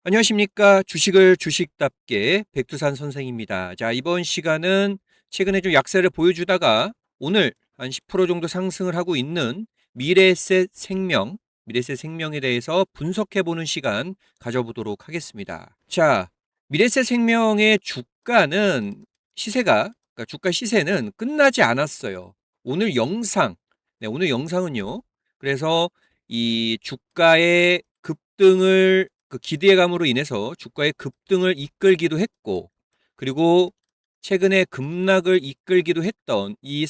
안녕하십니까. 주식을 주식답게 백두산 선생입니다. 자, 이번 시간은 최근에 좀 약세를 보여주다가 오늘 한 10% 정도 상승을 하고 있는 미래에셋생명에 대해서 분석해보는 시간 가져보도록 하겠습니다. 자, 미래에셋생명의 그러니까 주가 시세는 끝나지 않았어요. 오늘 영상, 오늘 영상은요. 그래서 이 주가의 급등을 그 기대감으로 인해서 주가의 급등을 이끌기도 했고, 그리고 최근에 급락을 이끌기도 했던 이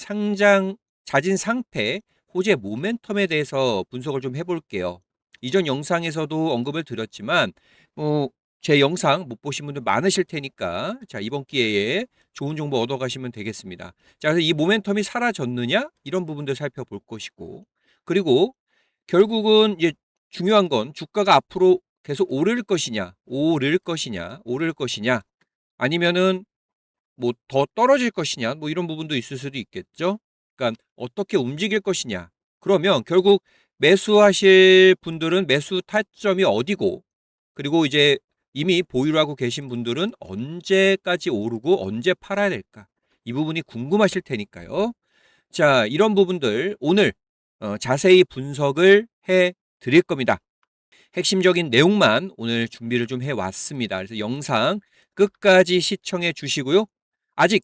자진 상패 호재 모멘텀에 대해서 분석을 좀 해볼게요. 이전 영상에서도 언급을 드렸지만, 뭐, 제 영상 못 보신 분들 많으실 테니까, 자, 이번 기회에 좋은 정보 얻어가시면 되겠습니다. 자, 그래서 이 모멘텀이 사라졌느냐? 이런 부분들 살펴볼 것이고, 그리고 결국은 이제 중요한 건 주가가 앞으로 계속 오를 것이냐, 아니면은 뭐 더 떨어질 것이냐, 뭐 이런 부분도 있을 수도 있겠죠. 그러니까 어떻게 움직일 것이냐. 그러면 결국 매수하실 분들은 매수 타점이 어디고, 그리고 이제 이미 보유를 하고 계신 분들은 언제까지 오르고 언제 팔아야 될까? 이 부분이 궁금하실 테니까요. 자, 이런 부분들 오늘 자세히 분석을 해 드릴 겁니다. 핵심적인 내용만 오늘 준비를 좀 해왔습니다. 그래서 영상 끝까지 시청해 주시고요. 아직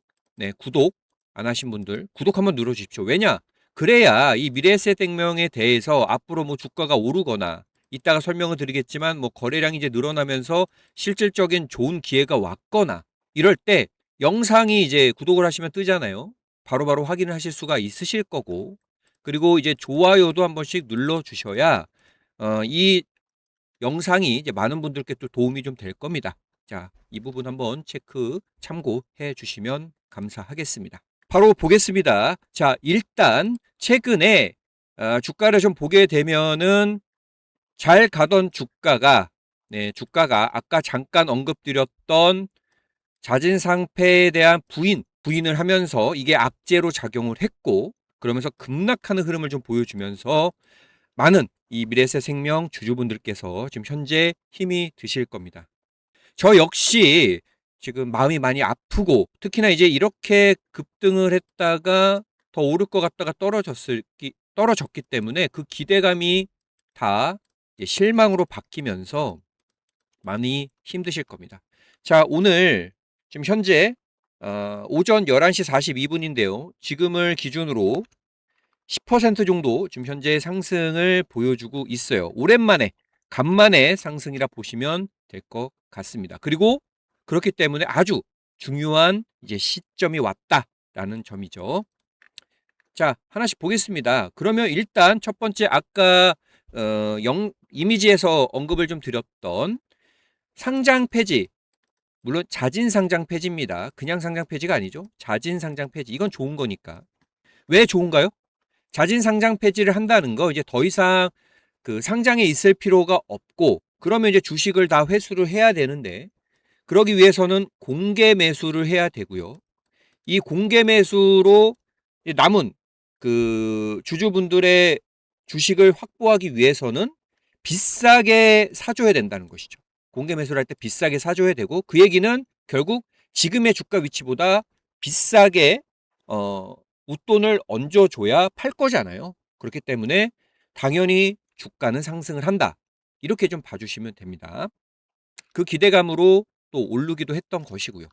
구독 안 하신 분들 구독 한번 눌러 주십시오. 왜냐? 그래야 이 미래에셋생명에 대해서 앞으로 뭐 주가가 오르거나 이따가 설명을 드리겠지만 뭐 거래량이 이제 늘어나면서 실질적인 좋은 기회가 왔거나 이럴 때 영상이 이제 구독을 하시면 뜨잖아요. 바로바로 확인을 하실 수가 있으실 거고, 그리고 이제 좋아요도 한 번씩 눌러 주셔야 이 영상이 이제 많은 분들께 또 도움이 좀 될 겁니다. 자, 이 부분 한번 참고해 주시면 감사하겠습니다. 바로 보겠습니다. 자, 일단 최근에 주가를 좀 보게 되면은 잘 가던 주가가 아까 잠깐 언급드렸던 자진 상패에 대한 부인을 하면서 이게 악재로 작용을 했고, 그러면서 급락하는 흐름을 좀 보여주면서 많은 이 미래에셋생명 주주분들께서 지금 현재 힘이 드실 겁니다. 저 역시 지금 마음이 많이 아프고, 특히나 이제 이렇게 급등을 했다가 더 오를 것 같다가 떨어졌기 때문에 그 기대감이 다 실망으로 바뀌면서 많이 힘드실 겁니다. 자, 오늘 지금 현재 오전 11시 42분인데요. 지금을 기준으로 10% 정도 지금 현재 상승을 보여주고 있어요. 오랜만에 간만에 상승이라 보시면 될 것 같습니다. 그리고 그렇기 때문에 아주 중요한 이제 시점이 왔다라는 점이죠. 자, 하나씩 보겠습니다. 그러면 일단 첫 번째 아까 이미지에서 언급을 좀 드렸던 상장 폐지, 물론 자진 상장 폐지입니다. 그냥 상장 폐지가 아니죠. 자진 상장 폐지. 이건 좋은 거니까. 왜 좋은가요? 자진 상장 폐지를 한다는 거, 이제 더 이상 그 상장에 있을 필요가 없고, 그러면 이제 주식을 다 회수를 해야 되는데, 그러기 위해서는 공개 매수를 해야 되고요. 이 공개 매수로 남은 그 주주분들의 주식을 확보하기 위해서는 비싸게 사줘야 된다는 것이죠. 공개 매수를 할 때 비싸게 사줘야 되고, 그 얘기는 결국 지금의 주가 위치보다 비싸게 웃돈을 얹어줘야 팔 거잖아요. 그렇기 때문에 당연히 주가는 상승을 한다. 이렇게 좀 봐주시면 됩니다. 그 기대감으로 또 오르기도 했던 것이고요.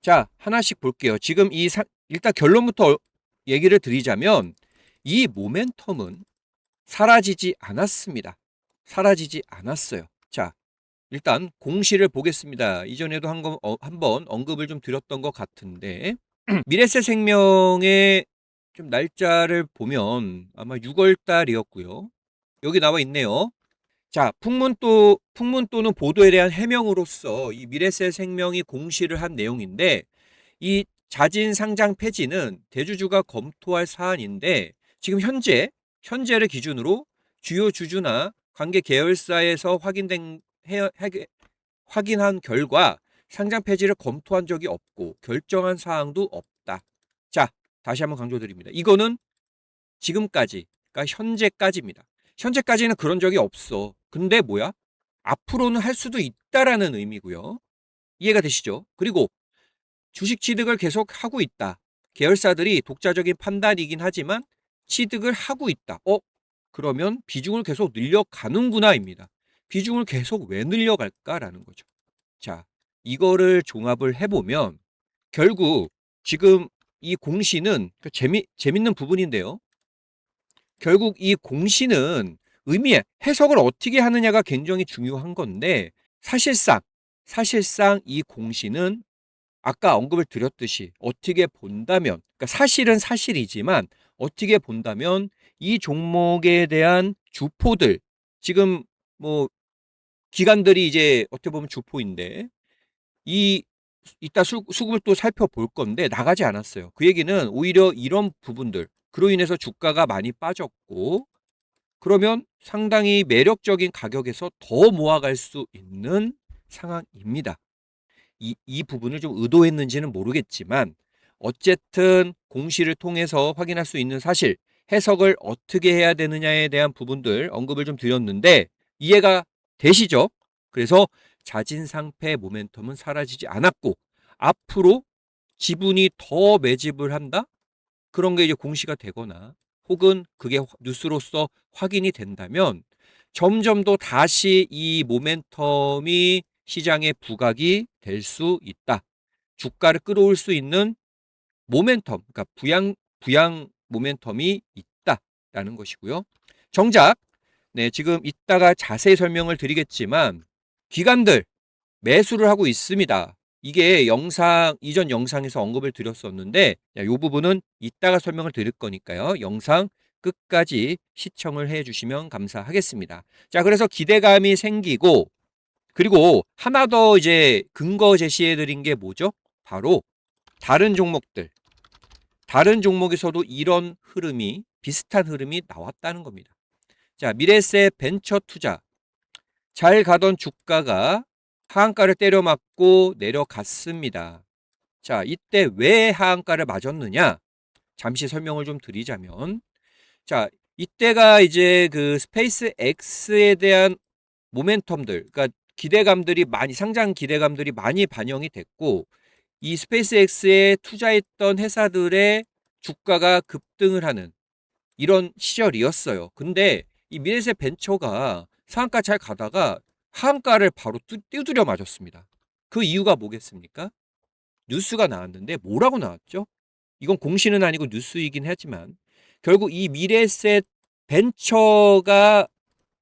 자, 하나씩 볼게요. 지금 일단 결론부터 얘기를 드리자면 이 모멘텀은 사라지지 않았습니다. 사라지지 않았어요. 자, 일단 공시를 보겠습니다. 이전에도 한번 언급을 좀 드렸던 것 같은데 미래에셋생명의 좀 날짜를 보면 아마 6월 달이었고요. 여기 나와 있네요. 자, 풍문또는 보도에 대한 해명으로서 이 미래에셋생명이 공시를 한 내용인데, 이 자진 상장 폐지는 대주주가 검토할 사안인데, 지금 현재를 기준으로 주요 주주나 관계 계열사에서 확인한 결과 상장 폐지를 검토한 적이 없고 결정한 사항도 없다. 자, 다시 한번 강조드립니다. 이거는 지금까지, 그러니까 현재까지입니다. 현재까지는 그런 적이 없어. 근데 뭐야? 앞으로는 할 수도 있다라는 의미고요. 이해가 되시죠? 그리고 주식 취득을 계속 하고 있다. 계열사들이 독자적인 판단이긴 하지만 취득을 하고 있다. 그러면 비중을 계속 늘려가는구나입니다. 비중을 계속 왜 늘려갈까라는 거죠. 자, 이거를 종합을 해보면 결국 지금 이 공시는 재밌는 부분인데요. 결국 이 공시는 해석을 어떻게 하느냐가 굉장히 중요한 건데 사실상 이 공시는 아까 언급을 드렸듯이 어떻게 본다면, 그러니까 사실은 사실이지만 어떻게 본다면 이 종목에 대한 주포들, 지금 뭐 기관들이 이제 어떻게 보면 주포인데 이따 수급을 또 살펴볼 건데 나가지 않았어요. 그 얘기는 오히려 이런 부분들 그로 인해서 주가가 많이 빠졌고, 그러면 상당히 매력적인 가격에서 더 모아갈 수 있는 상황입니다. 이 부분을 좀 의도했는지는 모르겠지만 어쨌든 공시를 통해서 확인할 수 있는 사실, 해석을 어떻게 해야 되느냐에 대한 부분들 언급을 좀 드렸는데 이해가 되시죠? 그래서 자진상패 모멘텀은 사라지지 않았고 앞으로 지분이 더 매집을 한다? 그런 게 이제 공시가 되거나 혹은 그게 뉴스로서 확인이 된다면 점점 더 다시 이 모멘텀이 시장에 부각이 될 수 있다. 주가를 끌어올 수 있는 모멘텀, 그러니까 부양 모멘텀이 있다라는 것이고요. 정작 지금 이따가 자세히 설명을 드리겠지만 기관들 매수를 하고 있습니다. 이게 이전 영상에서 언급을 드렸었는데 이 부분은 이따가 설명을 드릴 거니까요. 영상 끝까지 시청을 해 주시면 감사하겠습니다. 자, 그래서 기대감이 생기고, 그리고 하나 더 이제 근거 제시해 드린 게 뭐죠? 바로 다른 종목에서도 이런 흐름이, 비슷한 흐름이 나왔다는 겁니다. 자, 미래세 벤처 투자 잘 가던 주가가 하한가를 때려맞고 내려갔습니다. 자, 이때 왜 하한가를 맞았느냐? 잠시 설명을 좀 드리자면, 자, 이때가 이제 그 스페이스 X에 대한 모멘텀들, 그러니까 상장 기대감들이 많이 반영이 됐고, 이 스페이스 X에 투자했던 회사들의 주가가 급등을 하는 이런 시절이었어요. 근데 이 미래세 벤처가 상한가 잘 가다가 하한가를 바로 두드려 맞았습니다. 그 이유가 뭐겠습니까? 뉴스가 나왔는데 뭐라고 나왔죠? 이건 공시는 아니고 뉴스이긴 하지만 결국 이 미래셋 벤처가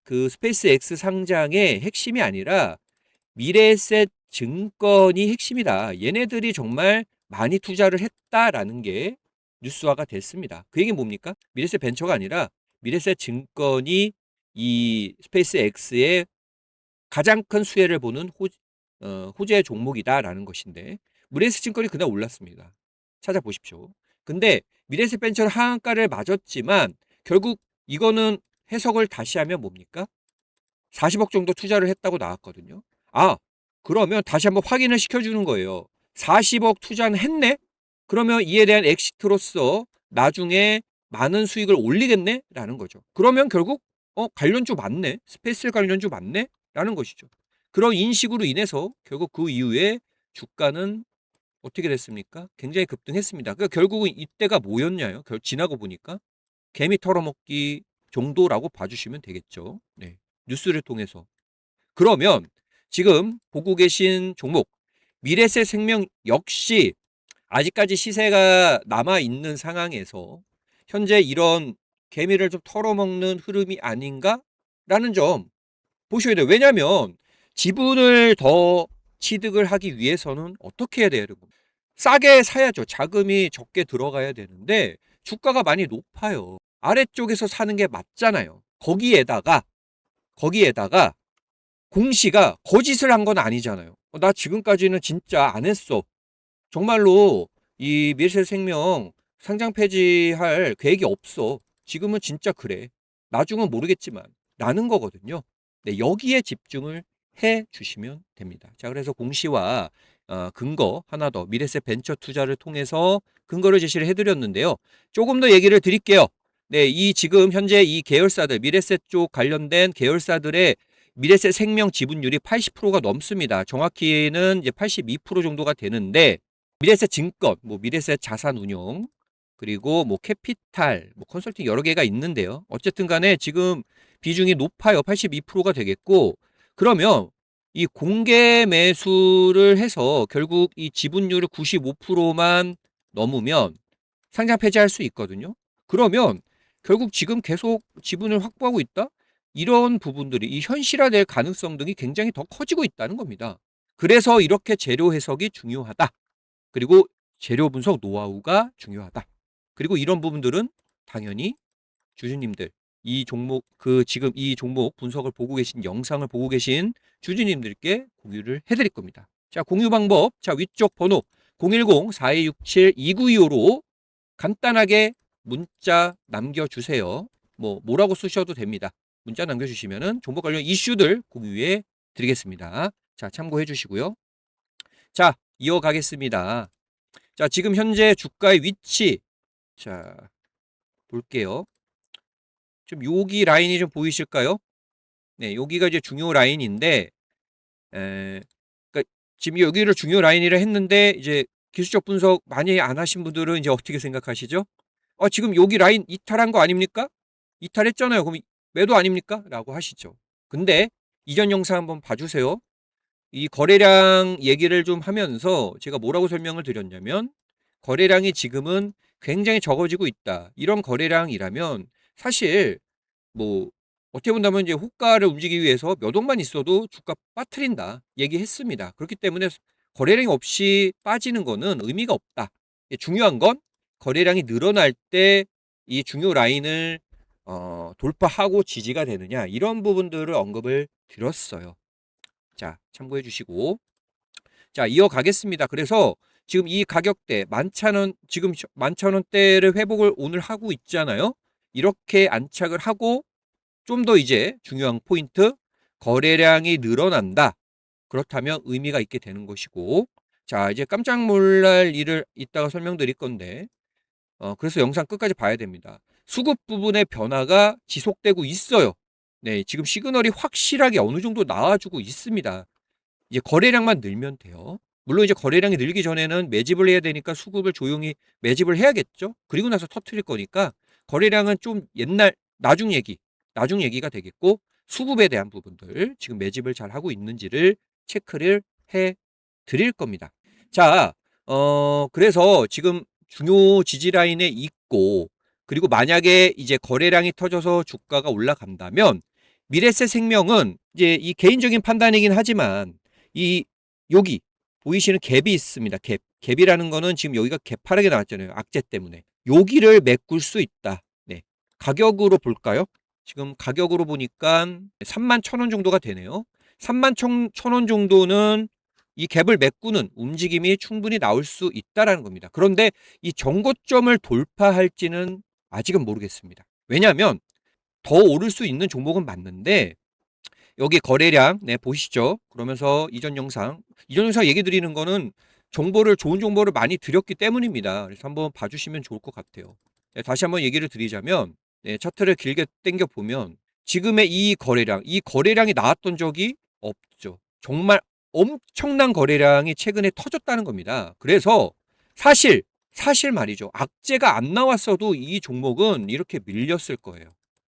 그 스페이스 X 상장의 핵심이 아니라 미래셋 증권이 핵심이다. 얘네들이 정말 많이 투자를 했다라는 게 뉴스화가 됐습니다. 그 얘기는 뭡니까? 미래셋 벤처가 아니라 미래셋 증권이 이 스페이스 X의 가장 큰 수혜를 보는 호재 종목이다라는 것인데, 미래에셋 증권이 그날 올랐습니다. 찾아보십시오. 근데 미래에셋 벤처는 하한가를 맞았지만 결국 이거는 해석을 다시 하면 뭡니까? 40억 정도 투자를 했다고 나왔거든요. 그러면 다시 한번 확인을 시켜주는 거예요. 40억 투자는 했네? 그러면 이에 대한 엑시트로서 나중에 많은 수익을 올리겠네? 라는 거죠. 그러면 결국 관련주 맞네? 스페이스 관련주 맞네? 라는 것이죠. 그런 인식으로 인해서 결국 그 이후에 주가는 어떻게 됐습니까? 굉장히 급등했습니다. 그러니까 결국은 이때가 뭐였냐요? 지나고 보니까 개미 털어먹기 정도라고 봐주시면 되겠죠. 네. 뉴스를 통해서. 그러면 지금 보고 계신 종목 미래세 생명 역시 아직까지 시세가 남아있는 상황에서 현재 이런 개미를 좀 털어먹는 흐름이 아닌가라는 점 보셔야 돼요. 왜냐하면 지분을 더 취득을 하기 위해서는 어떻게 해야 돼요, 여러분? 싸게 사야죠. 자금이 적게 들어가야 되는데 주가가 많이 높아요. 아래쪽에서 사는 게 맞잖아요. 거기에다가 공시가 거짓을 한 건 아니잖아요. 나 지금까지는 진짜 안 했어. 정말로 이 미래생명 상장 폐지할 계획이 없어. 지금은 진짜 그래. 나중은 모르겠지만 라는 거거든요. 네, 여기에 집중을 해 주시면 됩니다. 자, 그래서 공시와 근거 하나 더 미래세 벤처 투자를 통해서 근거를 제시를 해드렸는데요. 조금 더 얘기를 드릴게요. 네, 이 지금 현재 이 계열사들 미래세 쪽 관련된 계열사들의 미래세 생명 지분율이 80%가 넘습니다. 정확히는 이제 82% 정도가 되는데 미래세 증권, 뭐 미래세 자산 운용, 그리고 뭐 캐피탈, 뭐 컨설팅 여러 개가 있는데요. 어쨌든 간에 지금 비중이 높아요. 82%가 되겠고, 그러면 이 공개 매수를 해서 결국 이 지분율을 95%만 넘으면 상장 폐지할 수 있거든요. 그러면 결국 지금 계속 지분을 확보하고 있다? 이런 부분들이 이 현실화될 가능성 등이 굉장히 더 커지고 있다는 겁니다. 그래서 이렇게 재료 해석이 중요하다. 그리고 재료 분석 노하우가 중요하다. 그리고 이런 부분들은 당연히 주주님들, 이 종목, 지금 이 종목 분석을 보고 계신, 영상을 보고 계신 주주님들께 공유를 해드릴 겁니다. 자, 공유 방법. 자, 위쪽 번호 010-4267-2925로 간단하게 문자 남겨주세요. 뭐라고 쓰셔도 됩니다. 문자 남겨주시면은 종목 관련 이슈들 공유해 드리겠습니다. 자, 참고해 주시고요. 자, 이어가겠습니다. 자, 지금 현재 주가의 위치. 자, 볼게요. 좀 여기 라인이 좀 보이실까요? 네, 여기가 이제 중요 라인인데, 그러니까 지금 여기를 중요 라인이라 했는데, 이제 기술적 분석 많이 안 하신 분들은 이제 어떻게 생각하시죠? 지금 여기 라인 이탈한 거 아닙니까? 이탈했잖아요. 그럼 매도 아닙니까? 라고 하시죠. 근데 이전 영상 한번 봐주세요. 이 거래량 얘기를 좀 하면서 제가 뭐라고 설명을 드렸냐면, 거래량이 지금은 굉장히 적어지고 있다. 이런 거래량이라면 사실 뭐 어떻게 본다면 이제 호가를 움직이기 위해서 몇 억만 있어도 주가 빠뜨린다 얘기했습니다. 그렇기 때문에 거래량이 없이 빠지는 거는 의미가 없다. 중요한 건 거래량이 늘어날 때 이 중요 라인을 돌파하고 지지가 되느냐, 이런 부분들을 언급을 드렸어요. 자, 참고해 주시고, 자, 이어가겠습니다. 그래서 지금 이 가격대 11,000원, 지금 11,000원대를 회복을 오늘 하고 있잖아요. 이렇게 안착을 하고 좀 더 이제 중요한 포인트, 거래량이 늘어난다. 그렇다면 의미가 있게 되는 것이고, 자, 이제 깜짝 놀랄 일을 이따가 설명드릴 건데, 그래서 영상 끝까지 봐야 됩니다. 수급 부분의 변화가 지속되고 있어요. 네, 지금 시그널이 확실하게 어느 정도 나와주고 있습니다. 이제 거래량만 늘면 돼요. 물론 이제 거래량이 늘기 전에는 매집을 해야 되니까 수급을 조용히 매집을 해야겠죠. 그리고 나서 터트릴 거니까 거래량은 좀 나중 얘기가 되겠고, 수급에 대한 부분들 지금 매집을 잘 하고 있는지를 체크를 해 드릴 겁니다. 자, 그래서 지금 중요 지지 라인에 있고, 그리고 만약에 이제 거래량이 터져서 주가가 올라간다면 미래세 생명은 이제 이 개인적인 판단이긴 하지만 이 여기 보이시는 갭이 있습니다. 갭이라는 거는 지금 여기가 개파르게 나왔잖아요. 악재 때문에. 여기를 메꿀 수 있다. 네. 가격으로 볼까요? 지금 가격으로 보니까 31,000원 정도가 되네요. 31,000원 정도는 이 갭을 메꾸는 움직임이 충분히 나올 수 있다라는 겁니다. 그런데 이 정고점을 돌파할지는 아직은 모르겠습니다. 왜냐하면 더 오를 수 있는 종목은 맞는데 여기 거래량, 네, 보시죠. 그러면서 이전 영상 얘기 드리는 거는 좋은 정보를 많이 드렸기 때문입니다. 그래서 한번 봐주시면 좋을 것 같아요. 네, 다시 한번 얘기를 드리자면, 네, 차트를 길게 당겨 보면 지금의 이 거래량이 나왔던 적이 없죠. 정말 엄청난 거래량이 최근에 터졌다는 겁니다. 그래서 사실 말이죠. 악재가 안 나왔어도 이 종목은 이렇게 밀렸을 거예요.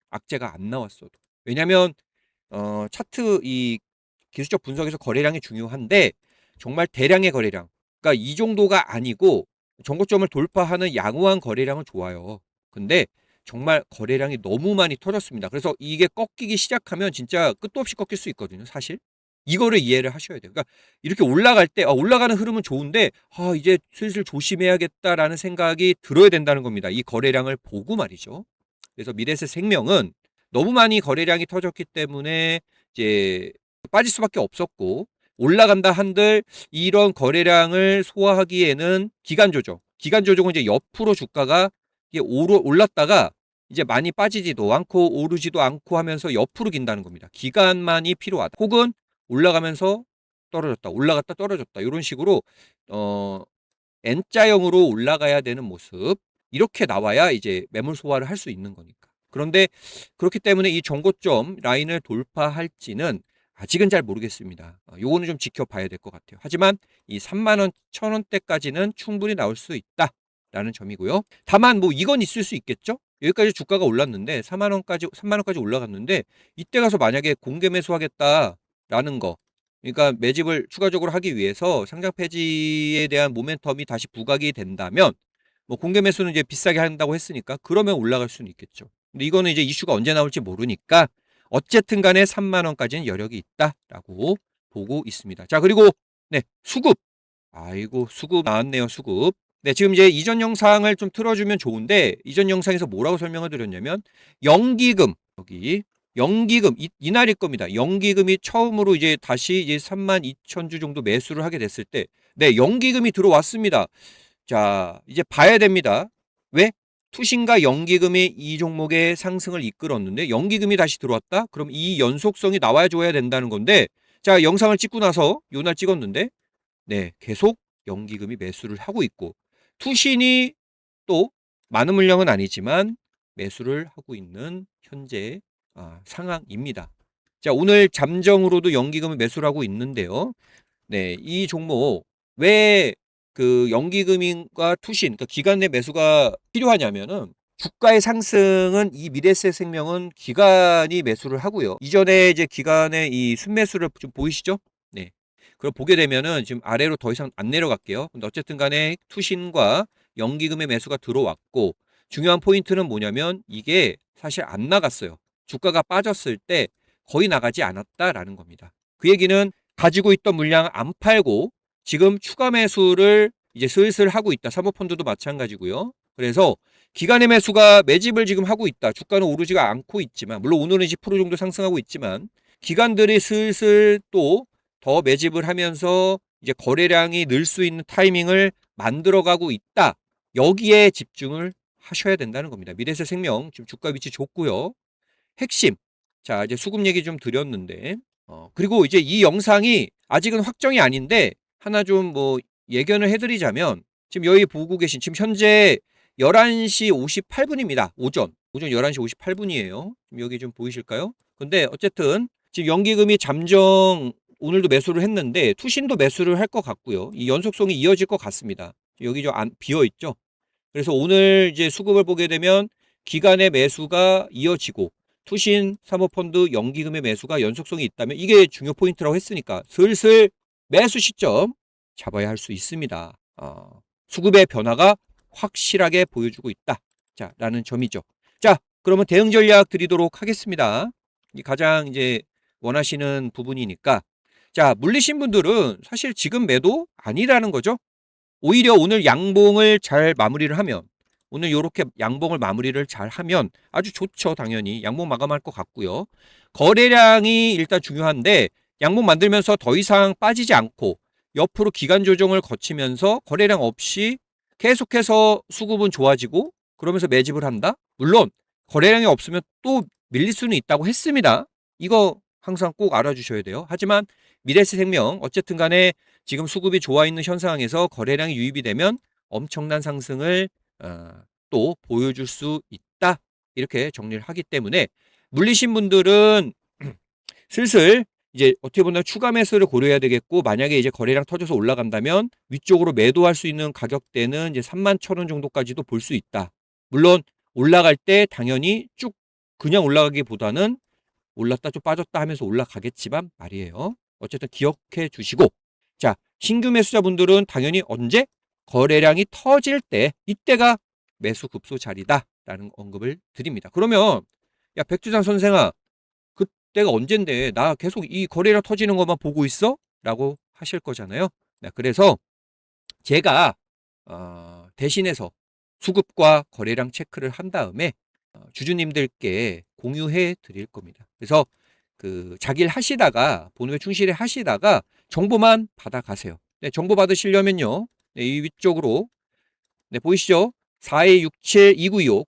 악재가 안 나왔어도. 왜냐면 차트 이 기술적 분석에서 거래량이 중요한데 정말 대량의 거래량, 그러니까 이 정도가 아니고 정고점을 돌파하는 양호한 거래량은 좋아요. 근데 정말 거래량이 너무 많이 터졌습니다. 그래서 이게 꺾이기 시작하면 진짜 끝도 없이 꺾일 수 있거든요, 사실. 이거를 이해를 하셔야 돼요. 그러니까 이렇게 올라갈 때 올라가는 흐름은 좋은데 이제 슬슬 조심해야겠다라는 생각이 들어야 된다는 겁니다. 이 거래량을 보고 말이죠. 그래서 미래세 생명은 너무 많이 거래량이 터졌기 때문에 이제 빠질 수밖에 없었고, 올라간다 한들 이런 거래량을 소화하기에는 기간 조정은 이제 옆으로 주가가 이게 올랐다가 이제 많이 빠지지도 않고 오르지도 않고 하면서 옆으로 긴다는 겁니다. 기간만이 필요하다. 혹은 올라가면서 떨어졌다, 올라갔다 떨어졌다, 이런 식으로 N자형으로 올라가야 되는 모습, 이렇게 나와야 이제 매물 소화를 할 수 있는 거니까. 그런데 그렇기 때문에 이 정고점 라인을 돌파할지는 아직은 잘 모르겠습니다. 요거는 좀 지켜봐야 될 것 같아요. 하지만 이 3만 원, 1,000원대까지는 충분히 나올 수 있다라는 점이고요. 다만 뭐 이건 있을 수 있겠죠? 여기까지 주가가 올랐는데 3만 원까지 올라갔는데 이때 가서 만약에 공개 매수하겠다라는 거, 그러니까 매집을 추가적으로 하기 위해서 상장 폐지에 대한 모멘텀이 다시 부각이 된다면 뭐 공개 매수는 이제 비싸게 한다고 했으니까 그러면 올라갈 수는 있겠죠. 근데 이거는 이제 이슈가 언제 나올지 모르니까 어쨌든 간에 3만 원까지는 여력이 있다라고 보고 있습니다. 자, 그리고 네, 수급. 아이고, 수급 나왔네요, 수급. 네, 지금 이제 이전 영상을 좀 틀어주면 좋은데 이전 영상에서 뭐라고 설명을 드렸냐면 연기금, 여기 연기금 이날일 겁니다. 연기금이 처음으로 이제 다시 이제 32,000주 정도 매수를 하게 됐을 때, 네, 연기금이 들어왔습니다. 자, 이제 봐야 됩니다. 왜? 투신과 연기금이 이 종목의 상승을 이끌었는데 연기금이 다시 들어왔다? 그럼 이 연속성이 나와야 줘야 된다는 건데, 자, 영상을 찍고 나서 요날 찍었는데 네, 계속 연기금이 매수를 하고 있고 투신이 또 많은 물량은 아니지만 매수를 하고 있는 현재 상황입니다. 자, 오늘 잠정으로도 연기금을 매수를 하고 있는데요. 네, 이 종목 왜 그 연기금과 투신, 그러니까 기간 내 매수가 필요하냐면은 주가의 상승은 이 미래에셋생명은 기간이 매수를 하고요. 이전에 이제 기간의 이 순매수를 좀 보이시죠? 네. 그걸 보게 되면은 지금 아래로 더 이상 안 내려갈게요. 근데 어쨌든 간에 투신과 연기금의 매수가 들어왔고 중요한 포인트는 뭐냐면 이게 사실 안 나갔어요. 주가가 빠졌을 때 거의 나가지 않았다라는 겁니다. 그 얘기는 가지고 있던 물량을 안 팔고 지금 추가 매수를 이제 슬슬 하고 있다. 사모펀드도 마찬가지고요. 그래서 기간의 매수가 매집을 지금 하고 있다. 주가는 오르지가 않고 있지만 물론 오늘은 20% 정도 상승하고 있지만 기관들이 슬슬 또 더 매집을 하면서 이제 거래량이 늘 수 있는 타이밍을 만들어가고 있다. 여기에 집중을 하셔야 된다는 겁니다. 미래에셋생명 지금 주가 위치 좋고요. 핵심. 자, 이제 수급 얘기 좀 드렸는데 그리고 이제 이 영상이 아직은 확정이 아닌데 하나 좀 뭐 예견을 해드리자면 지금 여기 보고 계신 지금 현재 11시 58분입니다. 오전 11시 58분이에요. 여기 좀 보이실까요? 근데 어쨌든 지금 연기금이 잠정 오늘도 매수를 했는데 투신도 매수를 할 것 같고요. 이 연속성이 이어질 것 같습니다. 여기 좀 비어 있죠. 그래서 오늘 이제 수급을 보게 되면 기간의 매수가 이어지고 투신 사모펀드 연기금의 매수가 연속성이 있다면 이게 중요 포인트라고 했으니까 슬슬 매수 시점 잡아야 할 수 있습니다. 수급의 변화가 확실하게 보여주고 있다. 자, 라는 점이죠. 자, 그러면 대응 전략 드리도록 하겠습니다. 가장 이제 원하시는 부분이니까. 자, 물리신 분들은 사실 지금 매도 아니라는 거죠. 오히려 오늘 양봉을 잘 마무리를 하면 오늘 이렇게 양봉을 마무리를 잘 하면 아주 좋죠. 당연히 양봉 마감할 것 같고요. 거래량이 일단 중요한데 양봉 만들면서 더 이상 빠지지 않고 옆으로 기간 조정을 거치면서 거래량 없이 계속해서 수급은 좋아지고 그러면서 매집을 한다. 물론 거래량이 없으면 또 밀릴 수는 있다고 했습니다. 이거 항상 꼭 알아주셔야 돼요. 하지만 미래에셋생명 어쨌든 간에 지금 수급이 좋아 있는 현 상황에서 거래량이 유입이 되면 엄청난 상승을 또 보여줄 수 있다. 이렇게 정리를 하기 때문에 물리신 분들은 슬슬 이제 어떻게 보면 추가 매수를 고려해야 되겠고 만약에 이제 거래량 터져서 올라간다면 위쪽으로 매도할 수 있는 가격대는 이제 31,000원 정도까지도 볼 수 있다. 물론 올라갈 때 당연히 쭉 그냥 올라가기보다는 올랐다 좀 빠졌다 하면서 올라가겠지만 말이에요. 어쨌든 기억해 주시고 자, 신규 매수자분들은 당연히 언제? 거래량이 터질 때 이때가 매수 급소 자리다라는 언급을 드립니다. 그러면 야, 백두산 선생아 그때가 언젠데 나 계속 이 거래량 터지는 것만 보고 있어? 라고 하실 거잖아요. 네, 그래서 제가 대신해서 수급과 거래량 체크를 한 다음에 주주님들께 공유해 드릴 겁니다. 그래서 그 자기를 하시다가 본업에 충실히 하시다가 정보만 받아가세요. 네, 정보 받으시려면요. 네, 이 위쪽으로 네, 보이시죠? 4267-2925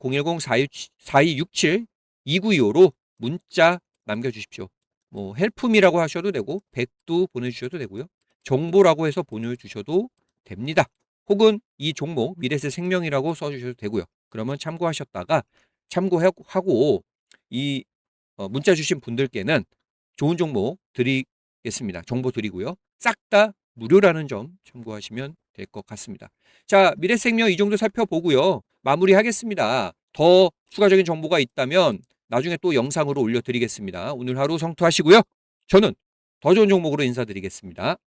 010-4267-2925로 문자 남겨주십시오. 뭐 헬프미라고 하셔도 되고 백두 보내주셔도 되고요. 정보라고 해서 보내주셔도 됩니다. 혹은 이 종목 미래에셋생명이라고 써주셔도 되고요. 그러면 참고하셨다가 참고하고 이 문자 주신 분들께는 좋은 종목 드리겠습니다. 정보 드리고요. 싹 다 무료라는 점 참고하시면 될 것 같습니다. 자, 미래생명 이 정도 살펴보고요. 마무리하겠습니다. 더 추가적인 정보가 있다면 나중에 또 영상으로 올려드리겠습니다. 오늘 하루 성투하시고요. 저는 더 좋은 종목으로 인사드리겠습니다.